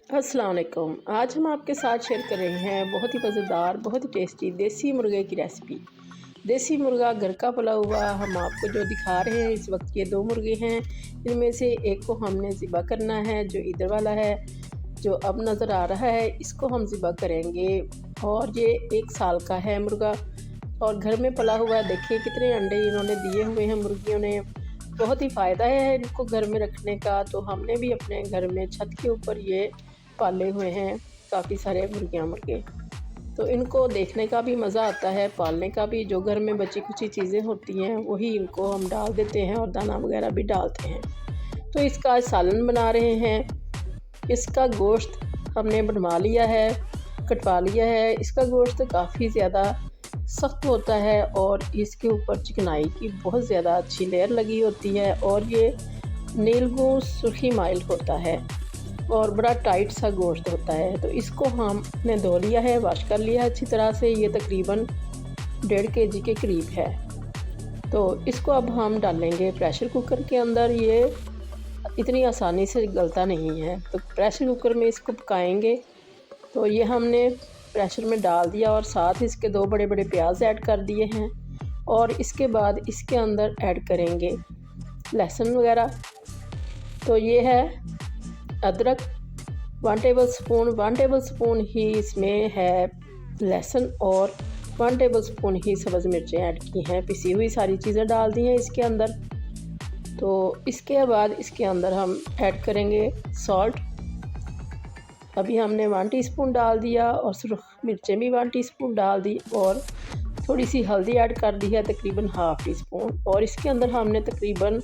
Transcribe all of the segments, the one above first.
अस्सलाम वालेकुम। आज हम आपके साथ शेयर कर रहे हैं बहुत ही मज़ेदार, बहुत ही टेस्टी देसी मुर्गे की रेसिपी। देसी मुर्गा घर का पला हुआ हम आपको जो दिखा रहे हैं इस वक्त, ये 2 मुर्गे हैं। इनमें से एक को हमने ज़िबा करना है, जो इधर वाला है, जो अब नज़र आ रहा है, इसको हम ज़िबा करेंगे। और ये 1 साल का है मुर्गा और घर में पला हुआ है। देखिए कितने अंडे इन्होंने दिए हुए हैं मुर्गियों ने। बहुत ही फ़ायदा है इनको घर में रखने का। तो हमने भी अपने घर में छत के ऊपर ये पाले हुए हैं काफ़ी सारे मुर्गे। तो इनको देखने का भी मज़ा आता है, पालने का भी। जो घर में बची कुची चीज़ें होती हैं वही इनको हम डाल देते हैं और दाना वगैरह भी डालते हैं। तो इसका आज सालन बना रहे हैं। इसका गोश्त हमने बनवा लिया है, कटवा लिया है। इसका गोश्त काफ़ी ज़्यादा सख्त होता है और इसके ऊपर चिकनाई की बहुत ज़्यादा अच्छी लेयर लगी होती है और ये नीलगू सुर्खी माइल होता है और बड़ा टाइट सा गोश्त होता है। तो इसको हमने धो लिया है, वॉश कर लिया है अच्छी तरह से। ये तकरीबन 1.5 kg के करीब है। तो इसको अब हम डालेंगे प्रेशर कुकर के अंदर। ये इतनी आसानी से गलता नहीं है, तो प्रेशर कुकर में इसको पकाएंगे। तो ये हमने प्रेशर में डाल दिया और साथ इसके 2 बड़े बड़े प्याज ऐड कर दिए हैं। और इसके बाद इसके अंदर ऐड करेंगे लहसुन वगैरह। तो ये है अदरक 1 टेबल स्पून ही इसमें है लहसुन और 1 टेबल स्पून ही सब्ज़ मिर्चें ऐड की हैं। पिसी हुई सारी चीज़ें डाल दी हैं इसके अंदर। तो इसके बाद इसके अंदर हम ऐड करेंगे सॉल्ट। अभी हमने 1 टीस्पून डाल दिया और सुर्ख मिर्चें भी 1 टीस्पून डाल दी और थोड़ी सी हल्दी ऐड कर दी है, तकरीबन ½ टीस्पून। और इसके अंदर हमने तकरीबन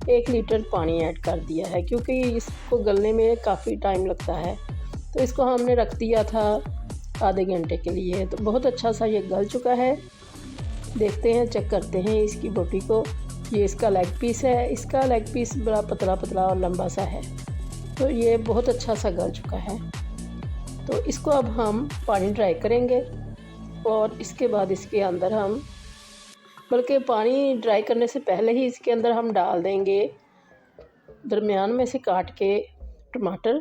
1 लीटर पानी ऐड कर दिया है, क्योंकि इसको गलने में काफ़ी टाइम लगता है। तो इसको हमने रख दिया था आधे घंटे के लिए। तो बहुत अच्छा सा ये गल चुका है। देखते हैं, चेक करते हैं इसकी बोटी को। ये इसका लेग पीस है। इसका लेग पीस बड़ा पतला पतला और लंबा सा है। तो ये बहुत अच्छा सा गल चुका है। तो इसको अब हम पानी ड्राई करेंगे और इसके बाद इसके अंदर हम, बल्कि पानी ड्राई करने से पहले ही इसके अंदर हम डाल देंगे दरमियान में से काट के टमाटर,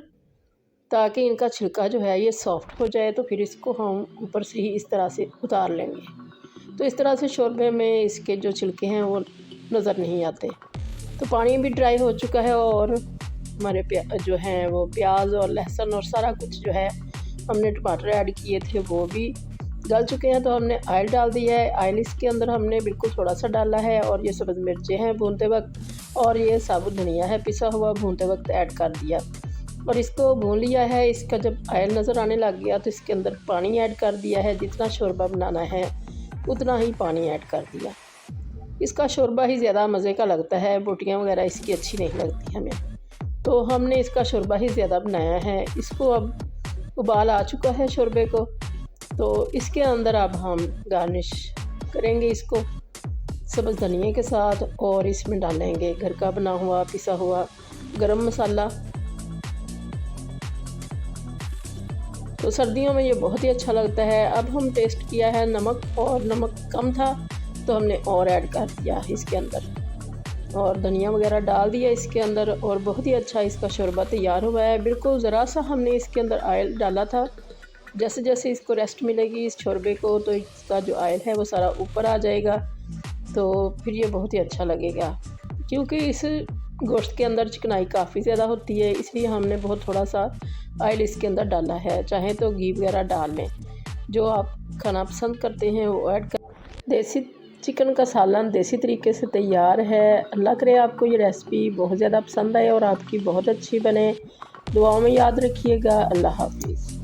ताकि इनका छिलका जो है ये सॉफ्ट हो जाए। तो फिर इसको हम ऊपर से ही इस तरह से उतार लेंगे। तो इस तरह से शोरबे में इसके जो छिलके हैं वो नज़र नहीं आते। तो पानी भी ड्राई हो चुका है और हमारे जो हैं वो प्याज और लहसुन और सारा कुछ जो है हमने टमाटर ऐड किए थे वो भी गल चुके हैं। तो हमने ऑयल डाल दिया है। ऑयल इसके अंदर हमने बिल्कुल थोड़ा सा डाला है और ये सब्ज़ मिर्चें हैं भूनते वक्त, और ये साबुत धनिया है पिसा हुआ, भूनते वक्त ऐड कर दिया और इसको भून लिया है। इसका जब ऑयल नज़र आने लग गया तो इसके अंदर पानी ऐड कर दिया है। जितना शोरबा बनाना है उतना ही पानी ऐड कर दिया। इसका शोरबा ही ज़्यादा मज़े का लगता है, बोटियाँ वगैरह इसकी अच्छी नहीं लगती हमें। तो हमने इसका शोरबा ही ज़्यादा बनाया है। इसको अब उबाल आ चुका है शोरबे को। तो इसके अंदर अब हम गार्निश करेंगे इसको सब्ज़ धनिया के साथ और इसमें डालेंगे घर का बना हुआ पिसा हुआ गरम मसाला। तो सर्दियों में ये बहुत ही अच्छा लगता है। अब हम टेस्ट किया है नमक, और नमक कम था तो हमने और ऐड कर दिया इसके अंदर और धनिया वगैरह डाल दिया इसके अंदर। और बहुत ही अच्छा इसका शोरबा तैयार हुआ है। बिल्कुल ज़रा सा हमने इसके अंदर ऑयल डाला था। जैसे जैसे इसको रेस्ट मिलेगी इस शोरबे को, तो इसका जो ऑयल है वो सारा ऊपर आ जाएगा। तो फिर ये बहुत ही अच्छा लगेगा, क्योंकि इस गोश्त के अंदर चिकनाई काफ़ी ज़्यादा होती है, इसलिए हमने बहुत थोड़ा सा ऑयल इसके अंदर डाला है। चाहे तो घी वगैरह डाल लें, जो आप खाना पसंद करते हैं वो ऐड कर। देसी चिकन का सालन देसी तरीके से तैयार है। अल्लाह करे आपको ये रेसिपी बहुत ज़्यादा पसंद आए और आपकी बहुत अच्छी बने। दुआओं में याद रखिएगा। अल्लाह हाफिज़।